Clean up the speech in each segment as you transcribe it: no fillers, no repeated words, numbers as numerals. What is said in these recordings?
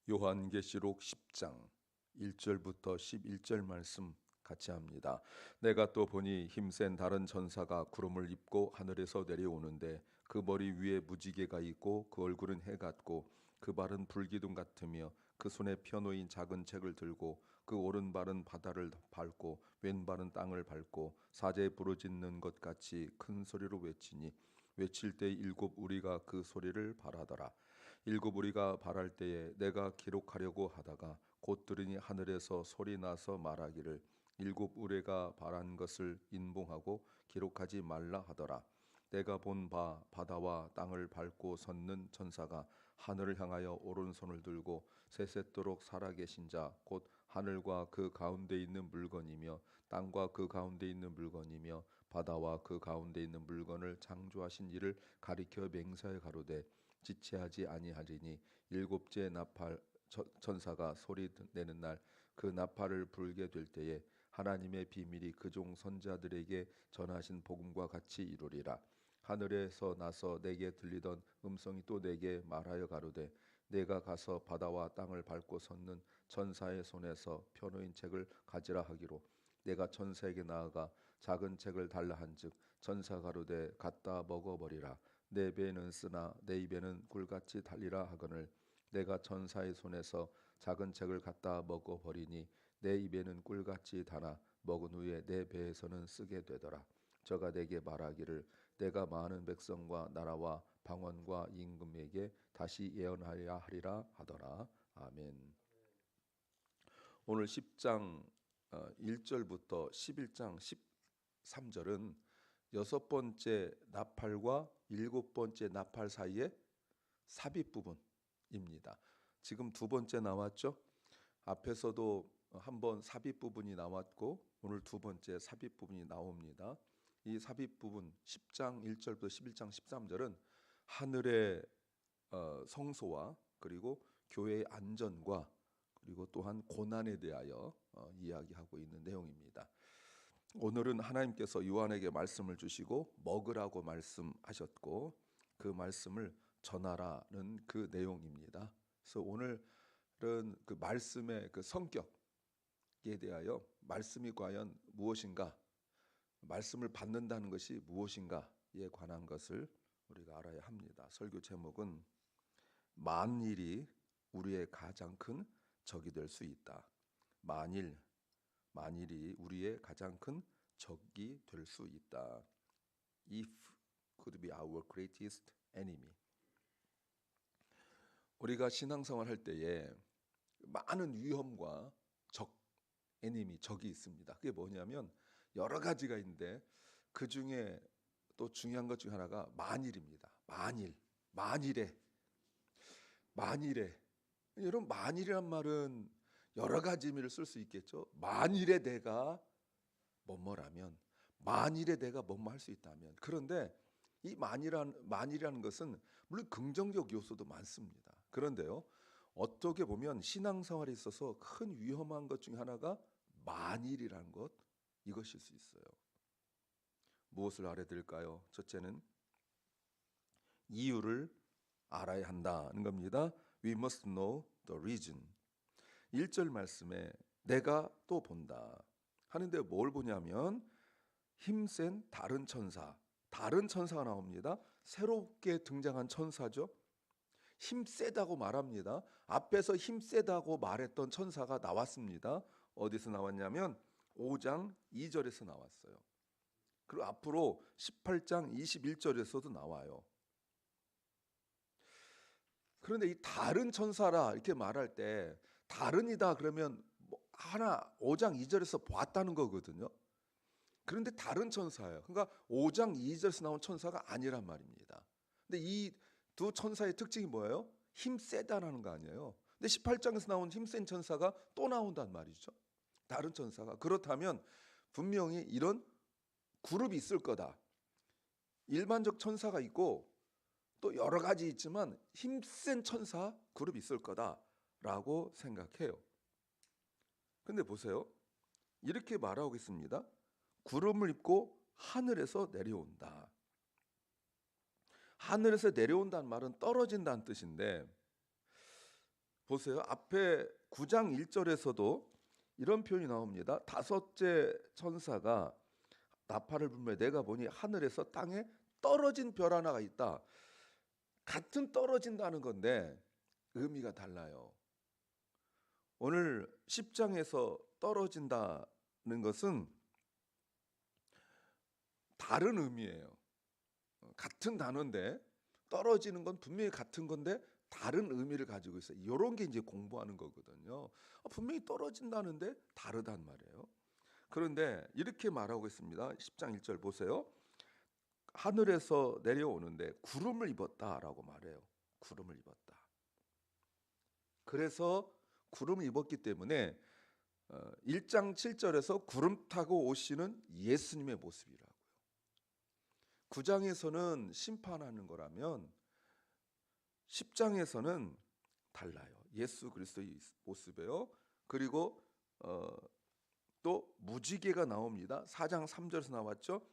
요한계시록 10장 1절부터 11절 말씀 같이 합니다. 내가 또 보니 힘센 다른 천사가 구름을 입고 하늘에서 내려오는데 그 머리 위에 무지개가 있고 그 얼굴은 해 같고 그 발은 불기둥 같으며 그 손에 펴놓인 작은 책을 들고 그 오른발은 바다를 밟고 왼발은 땅을 밟고 사자에 부르짖는 것 같이 큰 소리로 외치니 외칠 때 일곱 우리가 그 소리를 발하더라. 일곱 우리가 발할 때에 내가 기록하려고 하다가 곧 들으니 하늘에서 소리 나서 말하기를 일곱 우레가 발한 것을 인봉하고 기록하지 말라 하더라. 내가 본 바 바다와 땅을 밟고 섰는 천사가 하늘을 향하여 오른손을 들고 세세토록 살아계신 자 곧 하늘과 그 가운데 있는 물건이며 땅과 그 가운데 있는 물건이며 바다와 그 가운데 있는 물건을 창조하신 이를 가리켜 맹세하여 가로되 지체하지 아니하리니 일곱째 나팔 천사가 소리 내는 날 그 나팔을 불게 될 때에 하나님의 비밀이 그종 선자들에게 전하신 복음과 같이 이루리라. 하늘에서 나서 내게 들리던 음성이 또 내게 말하여 가로되 내가 가서 바다와 땅을 밟고 섰는 천사의 손에서 펴놓인 책을 가지라 하기로 내가 천사에게 나아가 작은 책을 달라 한즉 천사 가로되 갖다 먹어버리라. 내 배는 쓰나 내 입에는 꿀같이 달리라 하거늘 내가 천사의 손에서 작은 책을 갖다 먹어버리니 내 입에는 꿀같이 달아 먹은 후에 내 배에서는 쓰게 되더라. 저가 내게 말하기를 내가 많은 백성과 나라와 방언과 임금에게 다시 예언하여야 하리라 하더라. 아멘. 오늘 10장 1절부터 11장 13절은 여섯 번째 나팔과 일곱 번째 나팔 사이의 삽입 부분입니다. 지금 두 번째 나왔죠? 앞에서도 한번 삽입 부분이 나왔고 오늘 두 번째 삽입 부분이 나옵니다. 이 삽입 부분 10장 1절부터 11장 13절은 하늘의 성소와 그리고 교회의 안전과 그리고 또한 고난에 대하여 이야기하고 있는 내용입니다. 오늘은 하나님께서 요한에게 말씀을 주시고 먹으라고 말씀하셨고 그 말씀을 전하라는 그 내용입니다. 그래서 오늘은 그 말씀의 그 성격에 대하여 말씀이 과연 무엇인가, 말씀을 받는다는 것이 무엇인가에 관한 것을 우리가 알아야 합니다. 설교 제목은 만일이 우리의 가장 큰 적이 될 수 있다. 만일이 우리의 가장 큰 적이 될 수 있다. If could be our greatest enemy. 우리가 신앙생활 할 때에 많은 위험과 적이 있습니다. 그게 뭐냐면 여러 가지가 있는데 그 중에 또 중요한 것 중 하나가 만일입니다. 만일에 여러분 만일이란 말은 여러 가지 의미를 쓸 수 있겠죠. 만일에 내가 뭐뭐라면, 만일에 내가 뭐뭐 할 수 있다면. 그런데 이 만이라는 것은 물론 긍정적 요소도 많습니다. 그런데요, 어떻게 보면 신앙생활에 있어서 큰 위험한 것 중에 하나가 만일이라는 것, 이것일 수 있어요. 무엇을 알아야 될까요? 첫째는 이유를 알아야 한다는 겁니다. We must know the reason. 1절 말씀에 내가 또 본다 하는데 뭘 보냐면 힘센 다른 천사가 나옵니다. 새롭게 등장한 천사죠. 힘세다고 말합니다. 앞에서 힘세다고 말했던 천사가 나왔습니다. 어디서 나왔냐면 5장 2절에서 나왔어요. 그리고 앞으로 18장 21절에서도 나와요. 그런데 이 다른 천사라 이렇게 말할 때 다른이다 그러면 하나 5장 2절에서 봤다는 거거든요. 그런데 다른 천사예요. 그러니까 5장 2절에서 나온 천사가 아니란 말입니다. 근데 이 두 천사의 특징이 뭐예요? 힘세다라는 거 아니에요. 근데 18장에서 나온 힘센 천사가 또 나온단 말이죠. 다른 천사가. 그렇다면 분명히 이런 그룹이 있을 거다. 일반적 천사가 있고 또 여러 가지 있지만 힘센 천사 그룹이 있을 거다라고 생각해요. 근데 보세요. 이렇게 말하고 있습니다. 구름을 입고 하늘에서 내려온다. 하늘에서 내려온다는 말은 떨어진다는 뜻인데 보세요. 앞에 9장 1절에서도 이런 표현이 나옵니다. 다섯째 천사가 나팔을 불며 내가 보니 하늘에서 땅에 떨어진 별 하나가 있다. 같은 떨어진다는 건데 의미가 달라요. 오늘 10장에서 떨어진다는 것은 다른 의미예요. 같은 단어인데 떨어지는 건 분명히 같은 건데 다른 의미를 가지고 있어요. 이런 게 이제 공부하는 거거든요. 분명히 떨어진다는데 다르단 말이에요. 그런데 이렇게 말하고 있습니다. 10장 1절 보세요. 하늘에서 내려오는데 구름을 입었다라고 말해요. 구름을 입었다. 그래서 구름을 입었기 때문에 1장 7절에서 구름 타고 오시는 예수님의 모습이라고요. 9장에서는 심판하는 거라면 10장에서는 달라요. 예수 그리스도의 모습이에요. 그리고 또 무지개가 나옵니다. 4장 3절에서 나왔죠.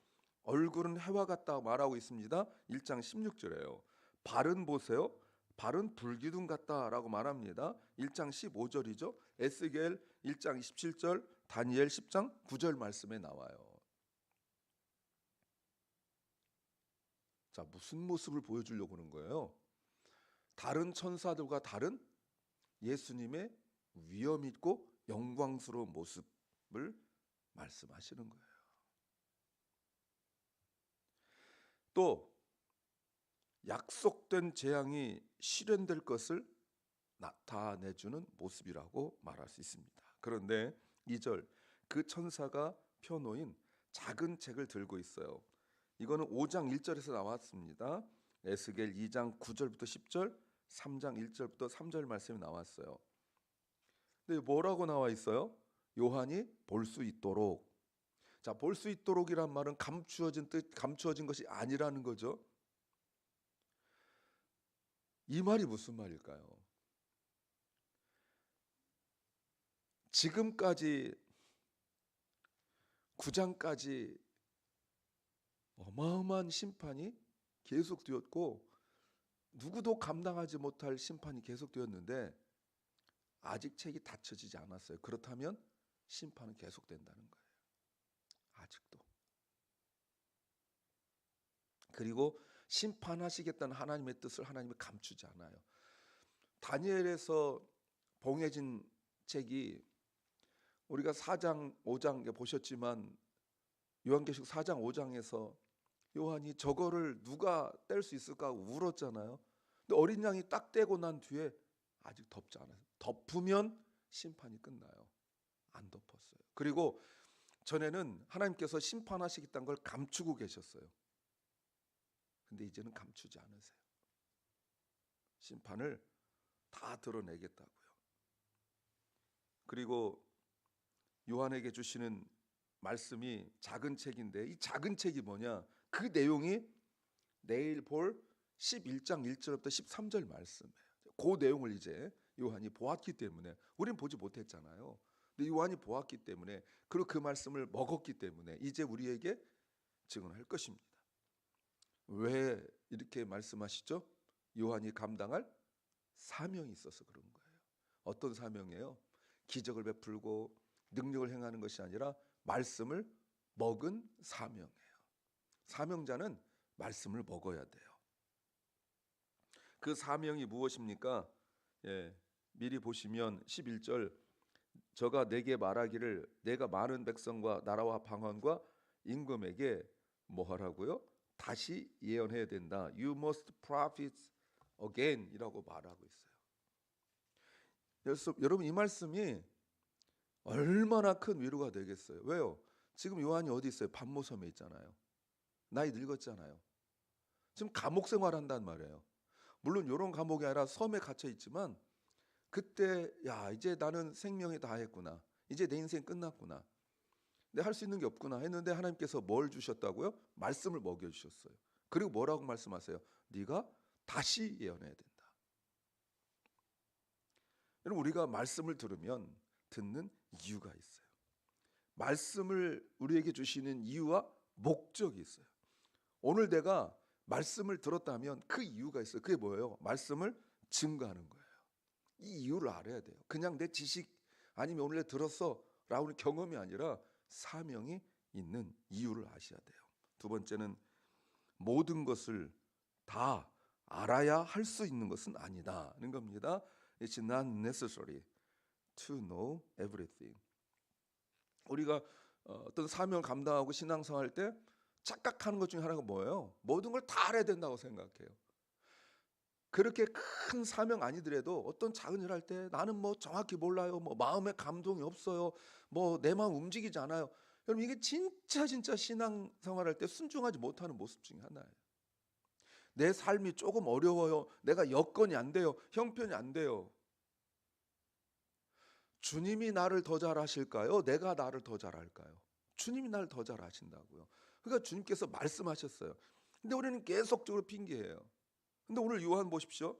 얼굴은 해와 같다 말하고 있습니다. 1장 16절에요. 발은 보세요. 발은 불기둥 같다라고 말합니다. 1장 15절이죠. 에스겔 1장 27절, 다니엘 10장 9절 말씀에 나와요. 자, 무슨 모습을 보여주려고 하는 거예요? 다른 천사들과 다른 예수님의 위엄 있고 영광스러운 모습을 말씀하시는 거예요. 또 약속된 재앙이 실현될 것을 나타내주는 모습이라고 말할 수 있습니다. 그런데 2절 그 천사가 펴놓인 작은 책을 들고 있어요. 이거는 5장 1절에서 나왔습니다. 에스겔 2장 9절부터 10절, 3장 1절부터 3절 말씀이 나왔어요. 근데 뭐라고 나와 있어요? 요한이 볼 수 있도록. 자, 볼 수 있도록이란 말은 감추어진 뜻, 감추어진 것이 아니라는 거죠. 이 말이 무슨 말일까요? 지금까지 9장까지 어마어마한 심판이 계속되었고 누구도 감당하지 못할 심판이 계속되었는데 아직 책이 닫혀지지 않았어요. 그렇다면 심판은 계속된다는 거예요. 아직도. 그리고 심판하시겠다는 하나님의 뜻을 하나님이 감추지 않아요. 다니엘에서 봉해진 책이 우리가 4장 5장 보셨지만 요한계시록 4장 5장에서 요한이 저거를 누가 뗄 수 있을까 울었잖아요. 근데 어린 양이 딱 떼고 난 뒤에 아직 덮지 않아요. 덮으면 심판이 끝나요. 안 덮었어요. 그리고 전에는 하나님께서 심판하시겠다는 걸 감추고 계셨어요. 근데 이제는 감추지 않으세요. 심판을 다 드러내겠다고요. 그리고 요한에게 주시는 말씀이 작은 책인데 이 작은 책이 뭐냐? 그 내용이 내일 볼 11장 1절부터 13절 말씀이에요. 그 내용을 이제 요한이 보았기 때문에 우리는 보지 못했잖아요. 근데 요한이 보았기 때문에 그리고 그 말씀을 먹었기 때문에 이제 우리에게 증언할 것입니다. 왜 이렇게 말씀하시죠? 요한이 감당할 사명이 있어서 그런 거예요. 어떤 사명이에요? 기적을 베풀고 능력을 행하는 것이 아니라 말씀을 먹은 사명이에요. 사명자는 말씀을 먹어야 돼요. 그 사명이 무엇입니까? 미리 보시면 11절 저가 내게 말하기를 내가 많은 백성과 나라와 방언과 임금에게 뭐 하라고요? 다시 예언해야 된다. You must prophesy again 이라고 말하고 있어요. 여러분 이 말씀이 얼마나 큰 위로가 되겠어요. 왜요? 지금 요한이 어디 있어요? 반모섬에 있잖아요. 나이 늙었잖아요. 지금 감옥 생활한단 말이에요. 물론 이런 감옥이 아니라 섬에 갇혀 있지만 그때 야 이제 나는 생명이 다 했구나. 이제 내 인생 끝났구나. 내가 할 수 있는 게 없구나 했는데 하나님께서 뭘 주셨다고요? 말씀을 먹여주셨어요. 그리고 뭐라고 말씀하세요? 네가 다시 예언해야 된다. 여러분 우리가 말씀을 들으면 듣는 이유가 있어요. 말씀을 우리에게 주시는 이유와 목적이 있어요. 오늘 내가 말씀을 들었다면 그 이유가 있어요. 그게 뭐예요? 말씀을 증거하는 거예요. 이 이유를 알아야 돼요. 그냥 내 지식 아니면 오늘 들었어 라는 경험이 아니라 사명이 있는 이유를 아셔야 돼요. 두 번째는 모든 것을 다 알아야 할 수 있는 것은 아니다는 겁니다. It's not necessary to know everything. 우리가 어떤 사명을 감당하고 신앙생활 때 착각하는 것 중에 하나가 뭐예요? 모든 걸 다 알아야 된다고 생각해요. 그렇게 큰 사명 아니더라도 어떤 작은 일 할 때 나는 뭐 정확히 몰라요. 뭐 마음에 감동이 없어요. 뭐 내 마음 움직이지 않아요. 여러분 이게 진짜 신앙생활할 때 순종하지 못하는 모습 중에 하나예요. 내 삶이 조금 어려워요. 내가 여건이 안 돼요. 형편이 안 돼요. 주님이 나를 더 잘하실까요? 내가 나를 더 잘할까요? 주님이 나를 더 잘하신다고요. 그러니까 주님께서 말씀하셨어요. 근데 우리는 계속적으로 핑계해요. 근데 오늘 요한 보십시오.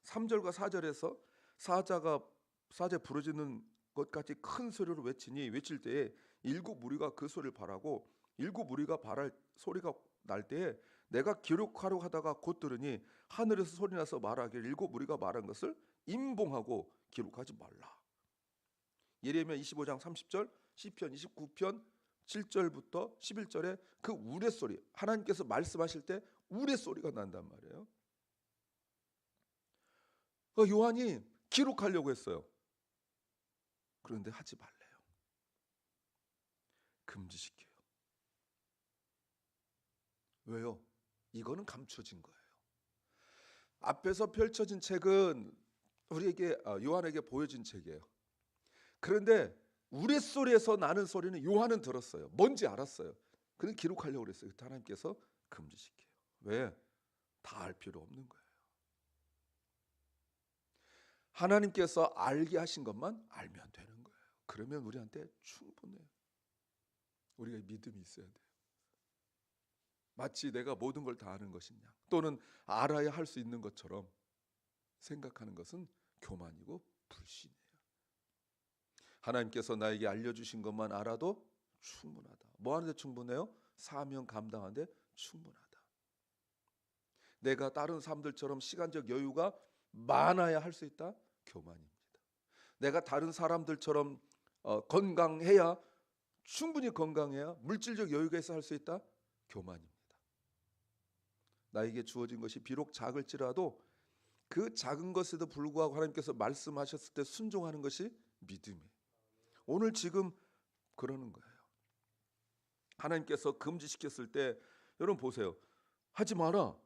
3절과 4절에서 사자 부르짖는 것 같이 큰 소리로 외칠 때에 일곱 무리가 그 소리를 바라고 일곱 무리가 바랄 소리가 날 때에 내가 기록하려 하다가 곧 들으니 하늘에서 소리 나서 말하기를 일곱 무리가 말한 것을 임봉하고 기록하지 말라. 예레미야 25장 30절, 시편 29편 7절부터 11절에 그 우레소리, 하나님께서 말씀하실 때 우레소리가 난단 말이에요. 요한이 기록하려고 했어요. 그런데 하지 말래요. 금지시켜요. 왜요? 이거는 감춰진 거예요. 앞에서 펼쳐진 책은 우리에게 요한에게 보여진 책이에요. 그런데 우레소리에서 나는 소리는 요한은 들었어요. 뭔지 알았어요. 그런데 기록하려고 그랬어요. 하나님께서 금지시켜요. 왜? 다 알 필요 없는 거예요. 하나님께서 알게 하신 것만 알면 되는 거예요. 그러면 우리한테 충분해요. 우리가 믿음이 있어야 돼요. 마치 내가 모든 걸 다 아는 것이냐 또는 알아야 할 수 있는 것처럼 생각하는 것은 교만이고 불신이에요. 하나님께서 나에게 알려주신 것만 알아도 충분하다. 뭐 하는데 충분해요? 사명 감당하는데 충분하다. 내가 다른 사람들처럼 시간적 여유가 많아야 할 수 있다? 교만입니다. 내가 다른 사람들처럼 건강해야 충분히 건강해야 물질적 여유가 있어 할 수 있다? 교만입니다. 나에게 주어진 것이 비록 작을지라도 그 작은 것에도 불구하고 하나님께서 말씀하셨을 때 순종하는 것이 믿음이에요. 오늘 지금 그러는 거예요. 하나님께서 금지시켰을 때 여러분 보세요. 하지 마라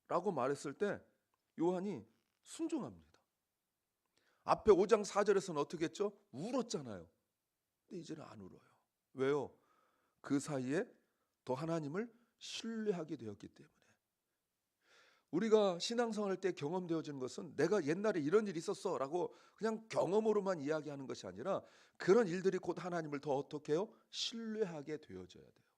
라고 말했을 때 요한이 순종합니다. 앞에 5장 4절에서는 어떻게 했죠? 울었잖아요. 근데 이제는 안 울어요. 왜요? 그 사이에 더 하나님을 신뢰하게 되었기 때문에. 우리가 신앙생활 때 경험되어지는 것은 내가 옛날에 이런 일이 있었어 라고 그냥 경험으로만 이야기하는 것이 아니라 그런 일들이 곧 하나님을 더 어떻게 해요? 신뢰하게 되어져야 돼요.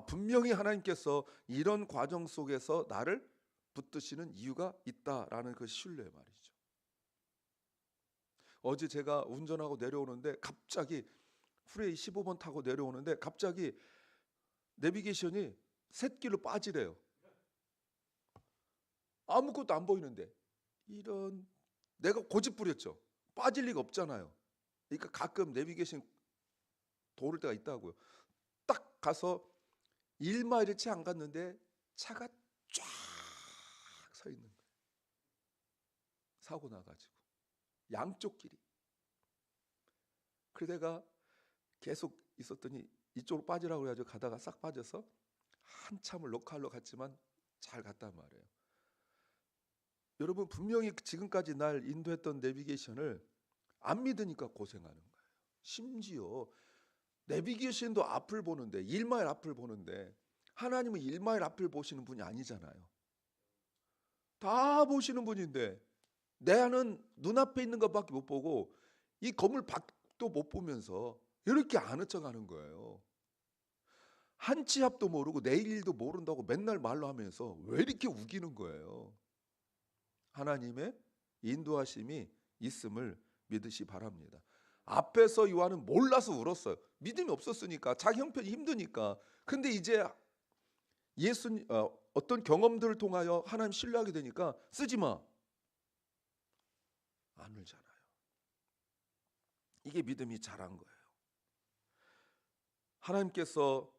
분명히 하나님께서 이런 과정 속에서 나를 붙드시는 이유가 있다라는 그 신뢰 말이죠. 어제 제가 운전하고 내려오는데 갑자기 프레이 15번 타고 내려오는데 갑자기 내비게이션이 샛길로 빠지래요. 아무것도 안 보이는데 이런 내가 고집 부렸죠. 빠질 리가 없잖아요. 그러니까 가끔 내비게이션 도를 때가 있다고요. 딱 가서 1마일을 채 안 갔는데 차가 쫙 서 있는 거예요. 사고 나가지고 양쪽 길이. 그래서 내가 계속 있었더니 이쪽으로 빠지라고 해가지고 가다가 싹 빠져서 한참을 녹화하러 갔지만 잘 갔단 말이에요. 여러분 분명히 지금까지 날 인도했던 내비게이션을 안 믿으니까 고생하는 거예요. 심지어 내비게이션도 앞을 보는데 1마일 앞을 보는데 하나님은 1마일 앞을 보시는 분이 아니잖아요. 다 보시는 분인데 내는 눈앞에 있는 것밖에 못 보고 이 건물 밖도 못 보면서 이렇게 안 헤쳐가는 거예요. 한 치 앞도 모르고 내일 일도 모른다고 맨날 말로 하면서 왜 이렇게 우기는 거예요. 하나님의 인도하심이 있음을 믿으시 바랍니다. 앞에서 요한은 몰라서 울었어요. 믿음이 없었으니까 자기 형편이 힘드니까. 근데 이제 어떤 경험들을 통하여 하나님 신뢰하게 되니까 쓰지 마. 안 울잖아요. 이게 믿음이 자란 거예요. 하나님께서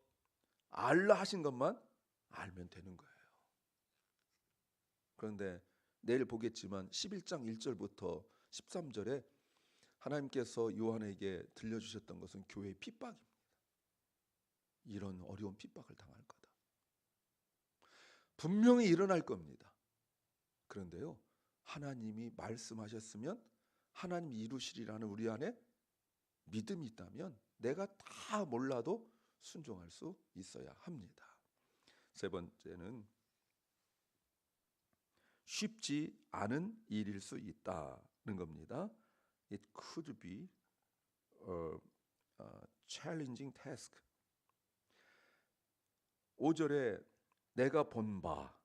알라 하신 것만 알면 되는 거예요. 그런데 내일 보겠지만 11장 1절부터 13절에 하나님께서 요한에게 들려주셨던 것은 교회의 핍박입니다. 이런 어려운 핍박을 당할 거다. 분명히 일어날 겁니다. 그런데요, 하나님이 말씀하셨으면 하나님이 이루시리라는 우리 안에 믿음이 있다면 내가 다 몰라도 순종할 수 있어야 합니다. 세 번째는 쉽지 않은 일일 수 있다는 겁니다. It could be a challenging task. 5절에 내가 본 바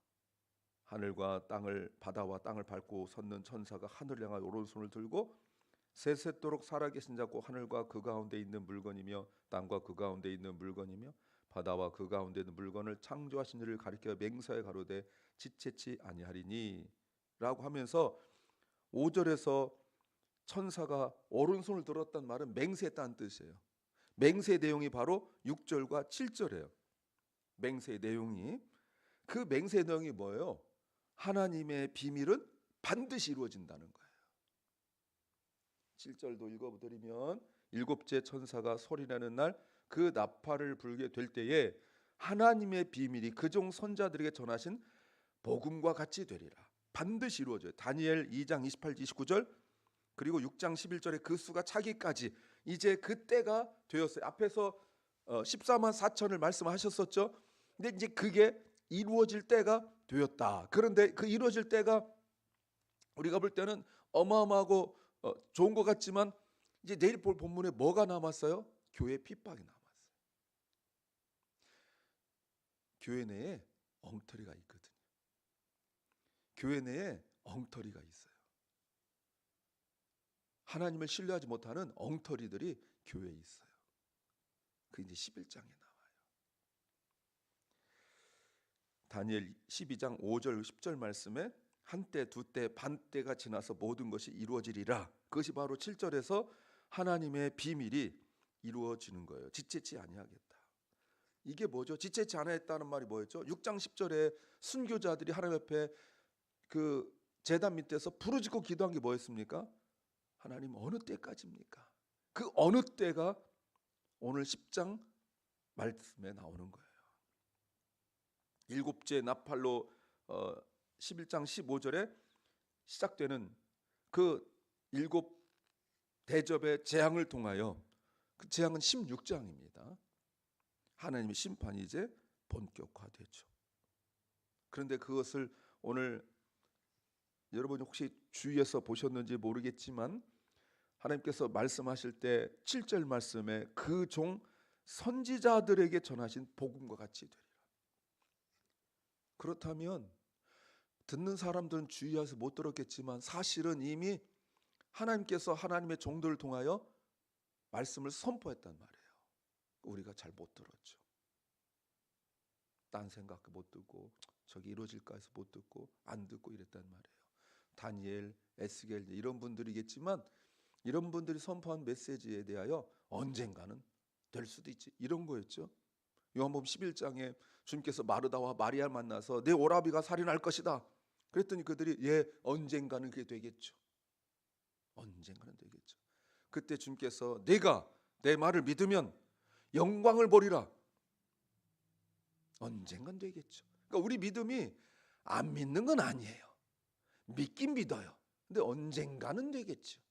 하늘과 땅을 바다와 땅을 밟고 섰는 천사가 하늘을 향하여 오른손을 들고 세세토록 살아계신 자고 하늘과 그 가운데 있는 물건이며 땅과 그 가운데 있는 물건이며 바다와 그 가운데 있는 물건을 창조하신 이를 가리켜 맹세하여 가로되 지체치 아니하리니 라고 하면서 5절에서 천사가 오른손을 들었단 말은 맹세했다는 뜻이에요. 맹세 내용이 바로 6절과 7절이에요. 맹세의 내용이, 그 맹세 내용이 뭐예요? 하나님의 비밀은 반드시 이루어진다는 거예요. 7절도 읽어드리면 일곱째 천사가 소리내는 날 그 나팔을 불게 될 때에 하나님의 비밀이 그종 선자들에게 전하신 복음과 같이 되리라. 반드시 이루어져요. 다니엘 2장 28, 29절 그리고 6장 11절에 그 수가 차기까지 이제 그때가 되었어요. 앞에서 14만 4천을 말씀하셨었죠. 근데 이제 그게 이루어질 때가 되었다. 그런데 그 이루어질 때가 우리가 볼 때는 어마어마하고 좋은 것 같지만 이제 내일 볼 본문에 뭐가 남았어요? 교회 핍박이 남았어요. 교회 내에 엉터리가 있거든요. 교회 내에 엉터리가 있어요. 하나님을 신뢰하지 못하는 엉터리들이 교회에 있어요. 그 이제 11장에 나와요. 다니엘 12장 5절 10절 말씀에 한때 두때 반때가 지나서 모든 것이 이루어지리라. 그것이 바로 7절에서 하나님의 비밀이 이루어지는 거예요. 지체치 아니하겠다. 이게 뭐죠? 지체치 아니하겠다는 말이 뭐였죠? 6장 10절에 순교자들이 하나님 앞에 그 제단 밑에서 부르짖고 기도한 게 뭐였습니까? 하나님 어느 때까지입니까? 그 어느 때가 오늘 10장 말씀에 나오는 거예요. 일곱째 나팔로 11장 15절에 시작되는 그 일곱 대접의 재앙을 통하여, 그 재앙은 16장입니다. 하나님의 심판이 이제 본격화되죠. 그런데 그것을 오늘 여러분이 혹시 주위에서 보셨는지 모르겠지만 하나님께서 말씀하실 때 7절 말씀에 그 종 선지자들에게 전하신 복음과 같이 되리라. 그렇다면 듣는 사람들은 주의해서 못 들었겠지만 사실은 이미 하나님께서 하나님의 종들을 통하여 말씀을 선포했단 말이에요. 우리가 잘 못 들었죠. 딴 생각 못 듣고 저기 이루어질까 해서 못 듣고 안 듣고 이랬단 말이에요. 다니엘, 에스겔 이런 분들이겠지만 이런 분들이 선포한 메시지에 대하여 언젠가는 될 수도 있지, 이런 거였죠. 요한복음 11장에 주님께서 마르다와 마리아를 만나서 내 오라비가 살인할 것이다. 그랬더니 그들이 예, 언젠가는 그게 되겠죠. 언젠가는 되겠죠. 그때 주님께서 네가 내 말을 믿으면 영광을 보리라. 언젠간 되겠죠. 그러니까 우리 믿음이 안 믿는 건 아니에요. 믿긴 믿어요. 근데 언젠가는 되겠죠.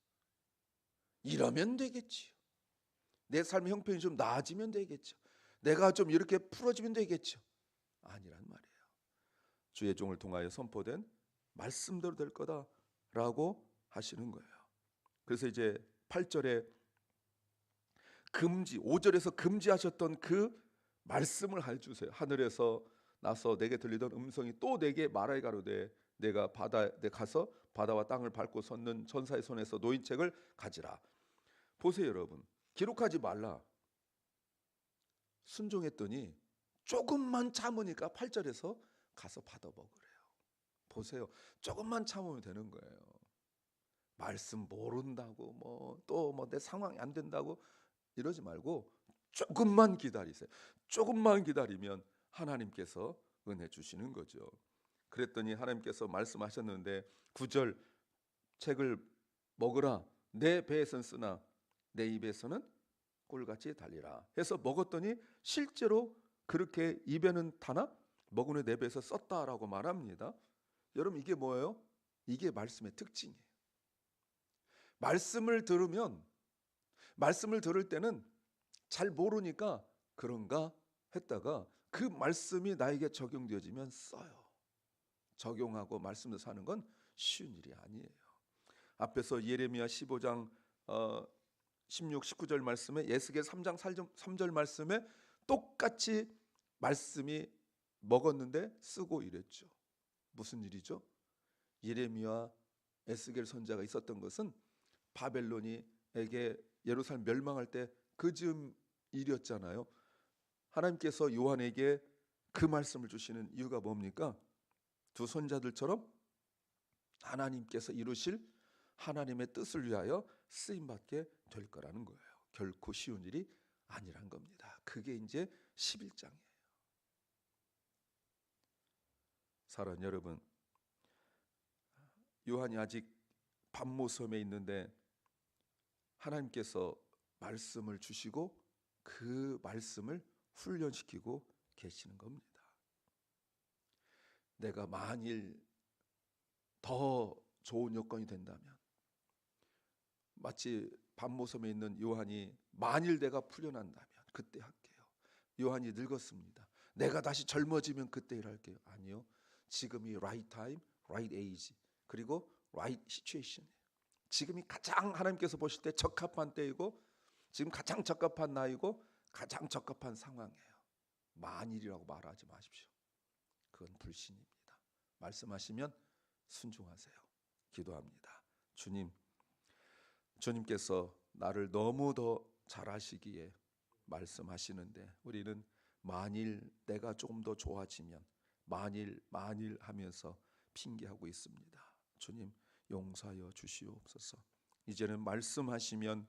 이러면 되겠지요. 내 삶의 형편이 좀 나아지면 되겠죠. 내가 좀 이렇게 풀어지면 되겠죠. 아니란 말이에요. 주의 종을 통하여 선포된 말씀대로 될 거다라고 하시는 거예요. 그래서 이제 8절에 금지, 5절에서 금지하셨던 그 말씀을 해주세요. 하늘에서 나서 내게 들리던 음성이 또 내게 말하여 가로되 내가 바다에 가서 바다와 땅을 밟고 섰는 천사의 손에서 놓인 책을 가지라. 보세요 여러분, 기록하지 말라. 순종했더니 조금만 참으니까 8절에서 가서 받아 먹으래요. 보세요, 조금만 참으면 되는 거예요. 말씀 모른다고 또 내 상황이 안 된다고 이러지 말고 조금만 기다리세요. 조금만 기다리면 하나님께서 은혜 주시는 거죠. 그랬더니 하나님께서 말씀하셨는데 9절 책을 먹으라 내 배에선 쓰나 내 입에서는 꿀같이 달리라 해서 먹었더니 실제로 그렇게 입에는 타나 먹은 후에 내 배에서 썼다라고 말합니다. 여러분 이게 뭐예요? 이게 말씀의 특징이에요. 말씀을 들을 때는 잘 모르니까 그런가 했다가 그 말씀이 나에게 적용되어지면 써요. 적용하고 말씀을 사는 건 쉬운 일이 아니에요. 앞에서 예레미야 15장 16, 19절 말씀에 에스겔 3장 3절 말씀에 똑같이 말씀이 먹었는데 쓰고 이랬죠. 무슨 일이죠? 예레미야 에스겔 선지자가 있었던 것은 바벨론이에게 예루살렘 멸망할 때 그 즈음 일이었잖아요. 하나님께서 요한에게 그 말씀을 주시는 이유가 뭡니까? 두 손자들처럼 하나님께서 이루실 하나님의 뜻을 위하여 쓰임받게 될 거라는 거예요. 결코 쉬운 일이 아니란 겁니다. 그게 이제 11장이에요. 사랑하는 여러분, 요한이 아직 반모섬에 있는데 하나님께서 말씀을 주시고 그 말씀을 훈련시키고 계시는 겁니다. 내가 만일 더 좋은 여건이 된다면 마치 반모섬에 있는 요한이 만일 내가 풀려난다면 그때 할게요. 요한이 늙었습니다. 내가 다시 젊어지면 그때 일할게요. 아니요. 지금이 right time, right age 그리고 right situation이에요. 지금이 가장 하나님께서 보실 때 적합한 때이고 지금 가장 적합한 나이고 가장 적합한 상황이에요. 만일이라고 말하지 마십시오. 그건 불신입니다. 말씀하시면 순종하세요. 기도합니다. 주님께서 나를 너무 더 잘하시기에 말씀하시는데 우리는 만일 내가 조금 더 좋아지면 만일 하면서 핑계하고 있습니다. 주님 용서하여 주시옵소서. 이제는 말씀하시면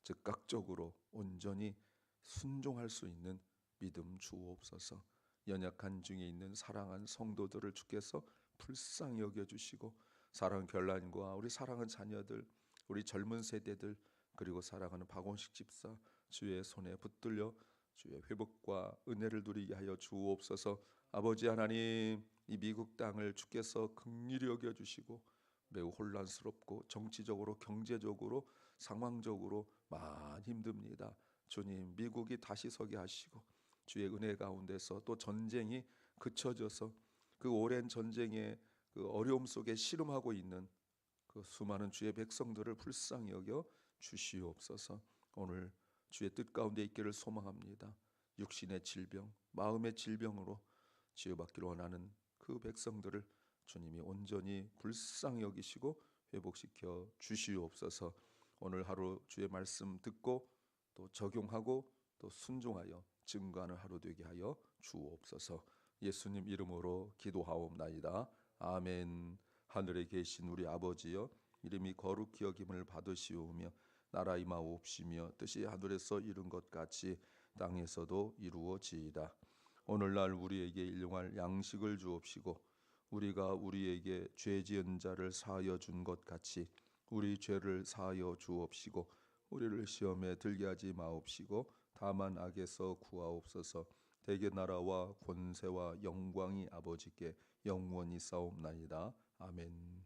즉각적으로 온전히 순종할 수 있는 믿음 주옵소서. 연약한 중에 있는 사랑한 성도들을 주께서 불쌍히 여겨주시고 사랑하는 결란과 우리 사랑하는 자녀들 우리 젊은 세대들 그리고 사랑하는 박원식 집사 주의 손에 붙들려 주의 회복과 은혜를 누리게 하여 주옵소서. 아버지 하나님 이 미국 땅을 주께서 긍휼히 여겨주시고 매우 혼란스럽고 정치적으로 경제적으로 상황적으로 많이 힘듭니다. 주님 미국이 다시 서게 하시고 주의 은혜 가운데서 또 전쟁이 그쳐져서 그 오랜 전쟁의 그 어려움 속에 씨름하고 있는 그 수많은 주의 백성들을 불쌍히 여겨 주시옵소서. 오늘 주의 뜻 가운데 있기를 소망합니다. 육신의 질병, 마음의 질병으로 치유받기를 원하는 그 백성들을 주님이 온전히 불쌍히 여기시고 회복시켜 주시옵소서. 오늘 하루 주의 말씀 듣고 또 적용하고 또 순종하여 증거하는 하루 되게 하여 주옵소서. 예수님 이름으로 기도하옵나이다. 아멘. 하늘에 계신 우리 아버지여 이름이 거룩히 여김을 받으시오며 나라 임하옵시며 뜻이 하늘에서 이룬 것 같이 땅에서도 이루어지이다. 오늘날 우리에게 일용할 양식을 주옵시고 우리가 우리에게 죄 지은 자를 사하여 준 것 같이 우리 죄를 사하여 주옵시고 우리를 시험에 들게 하지 마옵시고 다만 악에서 구하옵소서. 대개 나라와 권세와 영광이 아버지께 영원히 싸움나이다. 아멘.